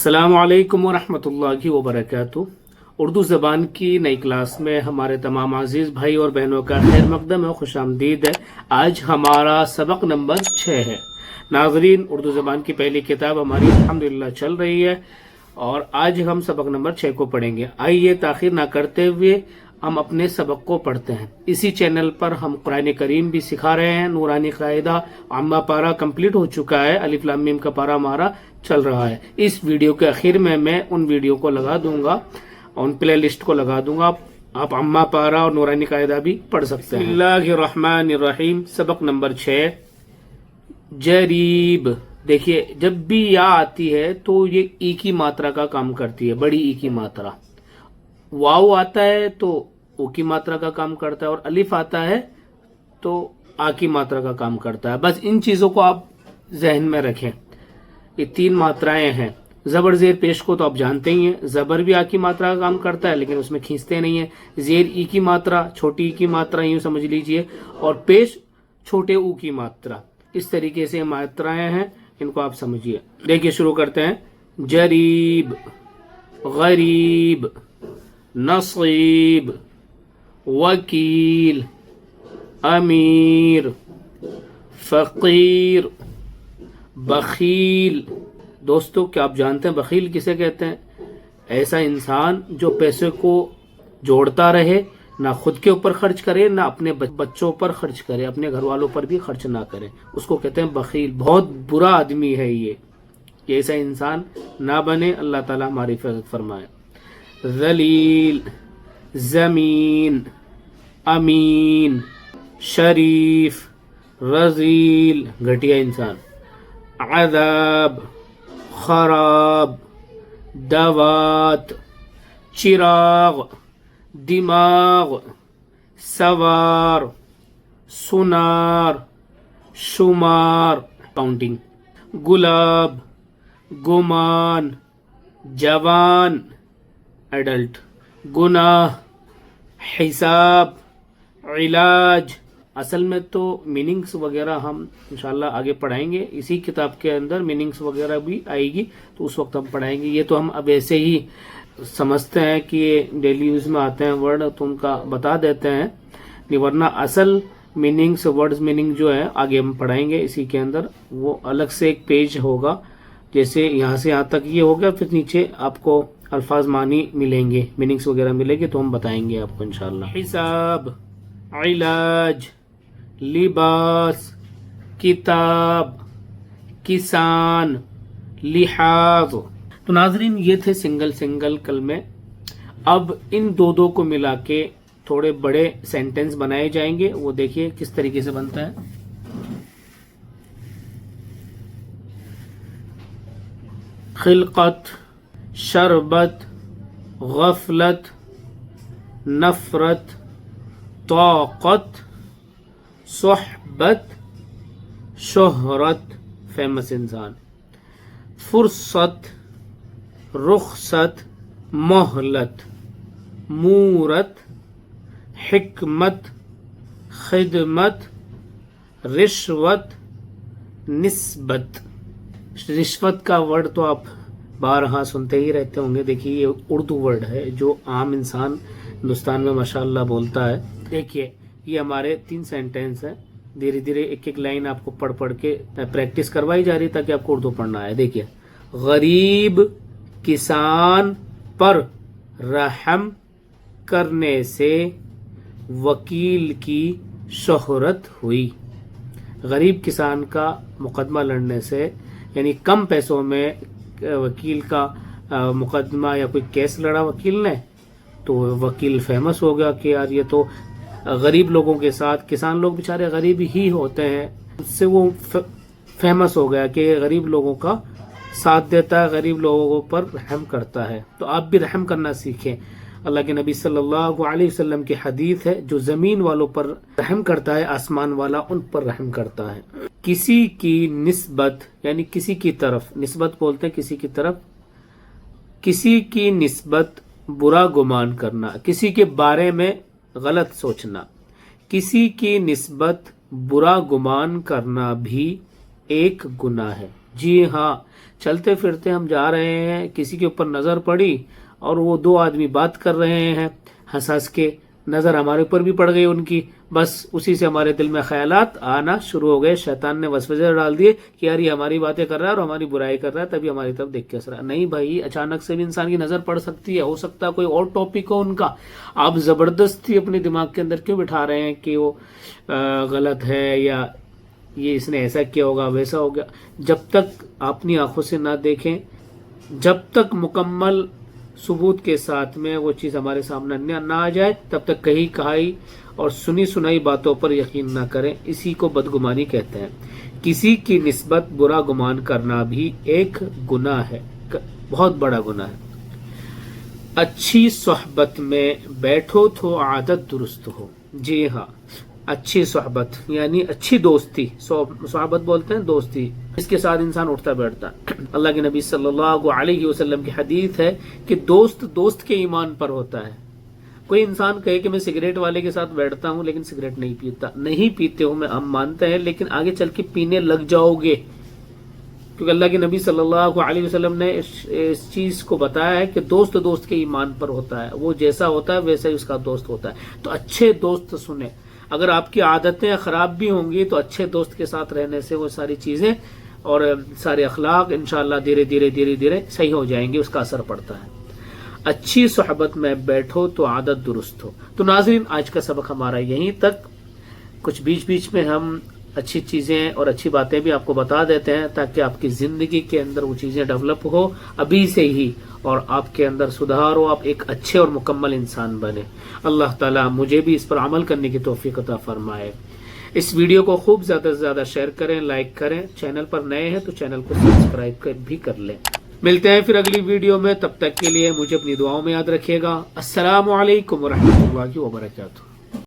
अस्सलामु अलैकुम वरहमतुल्लाहि वबरकातुहू। उर्दू ज़बान की नई क्लास में हमारे तमाम अजीज़ भाई और बहनों का खैर मकदम है, खुश आमदीद है। आज हमारा सबक नंबर 6 है। नाज़रीन, उर्दू ज़बान की पहली किताब हमारी अल्हम्दुलिल्लाह चल रही है और आज हम सबक नंबर 6 को पढ़ेंगे। आइए ताख़ीर ना करते हुए हम अपने सबक को पढ़ते हैं। इसी चैनल पर हम कुरान करीम भी सिखा रहे हैं। नूरानी कायदा अम्मा पारा कंप्लीट हो चुका है, अलिफ लाम मीम का पारा हमारा चल रहा है। इस वीडियो के आखिर में मैं उन वीडियो को लगा दूंगा, उन प्ले लिस्ट को लगा दूंगा। आप अम्मा पारा और नूरानी कायदा भी पढ़ सकते हैं। बिस्मिल्लाहिर्रहमानिर्रहीम। सबक नंबर 6 जरीब। देखिए, जब भी या आती है तो ये ई की मात्रा का काम करती है, बड़ी ई की मात्रा। वाव आता है तो ओ की मात्रा का काम करता है और अलिफ आता है तो आ की मात्रा का काम करता है। बस इन चीजों को आप जहन में रखें। ये 3 मात्राएं हैं। जबर जेर पेश को तो आप जानते ही हैं। जबर भी आ की मात्रा का काम करता है लेकिन उसमें खींचते नहीं है। जेर ई की मात्रा, छोटी ई की मात्रा यूं समझ लीजिए, और पेश छोटे ऊ की मात्रा। इस तरीके से मात्राएं हैं, इनको आप समझिए। देखिए, शुरू करते हैं। जरीब, गरीब, नसीब, वकील, अमीर, फकीर, बखील। दोस्तों, क्या आप जानते हैं बखील किसे कहते हैं? ऐसा इंसान जो पैसे को जोड़ता रहे, ना खुद के ऊपर खर्च करे, ना अपने बच्चों पर खर्च करे, अपने घर वालों पर भी खर्च ना करे, उसको कहते हैं बखील। बहुत बुरा आदमी है ये ऐसा इंसान ना बने, अल्लाह ताला हमारी हिफाजत फरमाए। ज़लील, ज़मीन, अमीन, शरीफ, रजील, घटिया इंसान। अज़ाब, खराब, दवात, चिराग, दिमाग, सवार, सुनार, शुमार, काउंटिंग। गुलाब, गुमान, जवान, एडल्ट। गुनाह, हिसाब, इलाज। असल में तो मीनिंग्स वगैरह हम इंशाल्लाह आगे पढ़ाएंगे। इसी किताब के अंदर मीनिंग्स वगैरह भी आएगी तो उस वक्त हम पढ़ाएंगे। ये तो हम अब ऐसे ही समझते हैं कि ये डेली यूज में आते हैं वर्ड, तो उनका बता देते हैं, नहीं वरना असल मीनिंग्स, वर्ड्स मीनिंग जो है आगे हम पढ़ाएंगे इसी के अंदर। वो अलग से एक पेज होगा, जैसे यहाँ से यहाँ तक ये हो गया, फिर नीचे आपको अल्फाज मानी मिलेंगे, मीनिंग्स वगैरह मिलेंगे तो हम बताएंगे आपको इंशाल्लाह। हिसाब, इलाज, लिबास, किताब, किसान, लिहाज। तो नाजरीन, ये थे सिंगल कलमे। अब इन दो को मिला के थोड़े बड़े सेंटेंस बनाए जाएंगे। वो देखिए किस तरीके से बनता है। खिलकत, शरबत, गफलत, नफरत, ताकत, सोहबत, शोहरत, फेमस इंसान। फुर्सत, रुखसत, मोहलत, मूरत, हिकमत, खिदमत, रिश्वत, निस्बत। रिश्वत का वर्ड तो आप बारहा सुनते ही रहते होंगे। देखिए, ये उर्दू वर्ड है जो आम इंसान हिंदुस्तान में माशाअल्लाह बोलता है। देखिए, ये हमारे 3 सेंटेंस हैं। धीरे धीरे एक लाइन आपको पढ़ के प्रैक्टिस करवाई जा रही ताकि आपको उर्दू पढ़ना है। देखिए, गरीब किसान पर रहम करने से वकील की शोहरत हुई। गरीब किसान का मुकदमा लड़ने से, यानी कम पैसों में वकील का मुकदमा या कोई केस लड़ा वकील ने, तो वकील फेमस हो गया कि यार ये तो गरीब लोगों के साथ, किसान लोग बेचारे गरीब ही होते हैं, उससे वो फेमस हो गया कि गरीब लोगों का साथ देता है, गरीब लोगों पर रहम करता है। तो आप भी रहम करना सीखें। अल्लाह के नबी सल्लल्लाहु अलैहि वसल्लम की हदीस है, जो जमीन वालों पर रहम करता है, आसमान वाला उन पर रहम करता है। किसी की निस्बत, यानी किसी की तरफ, निस्बत बोलते हैं किसी की तरफ, किसी की निस्बत बुरा गुमान करना, किसी के बारे में गलत सोचना। किसी की निस्बत बुरा गुमान करना भी एक गुनाह है। جی ہاں، چلتے پھرتے ہم جا رہے ہیں، کسی کے اوپر نظر پڑی اور وہ دو آدمی بات کر رہے ہیں، ہنس ہنس کے نظر ہمارے اوپر بھی پڑ گئی ان کی، بس اسی سے ہمارے دل میں خیالات آنا شروع ہو گئے، شیطان نے وسوسے ڈال دیے کہ یار یہ ہماری باتیں کر رہا ہے اور ہماری برائی کر رہا ہے، تبھی ہماری طرف دیکھ کے ہنس رہا ہے۔ نہیں بھائی، اچانک سے بھی انسان کی نظر پڑ سکتی ہے، ہو سکتا ہے کوئی اور ٹاپک ہو ان کا، آپ زبردستی اپنے دماغ کے اندر کیوں بٹھا رہے ہیں کہ وہ غلط ہے یا یہ اس نے ایسا کیا ہوگا ویسا ہوگا۔ جب تک اپنی آنکھوں سے نہ دیکھیں، جب تک مکمل ثبوت کے ساتھ میں وہ چیز ہمارے سامنے نہ آ جائے، تب تک کہی کہائی اور سنی سنائی باتوں پر یقین نہ کریں، اسی کو بدگمانی کہتے ہیں۔ کسی کی نسبت برا گمان کرنا بھی ایک گناہ ہے، بہت بڑا گناہ ہے۔ اچھی صحبت میں بیٹھو تو عادت درست ہو۔ جی ہاں، اچھی صحبت یعنی اچھی دوستی، صحبت بولتے ہیں دوستی، اس کے ساتھ انسان اٹھتا بیٹھتا ہے۔ اللہ کے نبی صلی اللہ علیہ وسلم کی حدیث ہے کہ دوست دوست کے ایمان پر ہوتا ہے۔ کوئی انسان کہے کہ میں سگریٹ والے کے ساتھ بیٹھتا ہوں لیکن سگریٹ نہیں پیتا، نہیں پیتے ہو میں ہم مانتے ہیں، لیکن آگے چل کے پینے لگ جاؤ گے، کیونکہ اللہ کے نبی صلی اللہ علیہ وسلم نے اس چیز کو بتایا ہے کہ دوست دوست کے ایمان پر ہوتا ہے، وہ جیسا ہوتا ہے ویسا ہی اس کا دوست ہوتا ہے۔ تو اچھے دوست سنیں، اگر آپ کی عادتیں خراب بھی ہوں گی تو اچھے دوست کے ساتھ رہنے سے وہ ساری چیزیں اور سارے اخلاق انشاءاللہ دھیرے دھیرے صحیح ہو جائیں گے، اس کا اثر پڑتا ہے۔ اچھی صحبت میں بیٹھو تو عادت درست ہو۔ تو ناظرین، آج کا سبق ہمارا یہیں تک، کچھ بیچ بیچ میں ہم اچھی چیزیں اور اچھی باتیں بھی آپ کو بتا دیتے ہیں تاکہ آپ کی زندگی کے اندر وہ چیزیں ڈیولپ ہو ابھی سے ہی، اور آپ کے اندر سدھار ہو، آپ ایک اچھے اور مکمل انسان بنے۔ اللہ تعالیٰ مجھے بھی اس پر عمل کرنے کی توفیق عطا فرمائے۔ اس ویڈیو کو خوب زیادہ سے زیادہ شیئر کریں، لائک کریں، چینل پر نئے ہیں تو چینل کو سبسکرائب بھی کر لیں۔ ملتے ہیں پھر اگلی ویڈیو میں، تب تک کے لیے مجھے اپنی دعاؤں میں یاد رکھیے گا۔ السلام علیکم ورحمۃ اللہ وبرکاتہ۔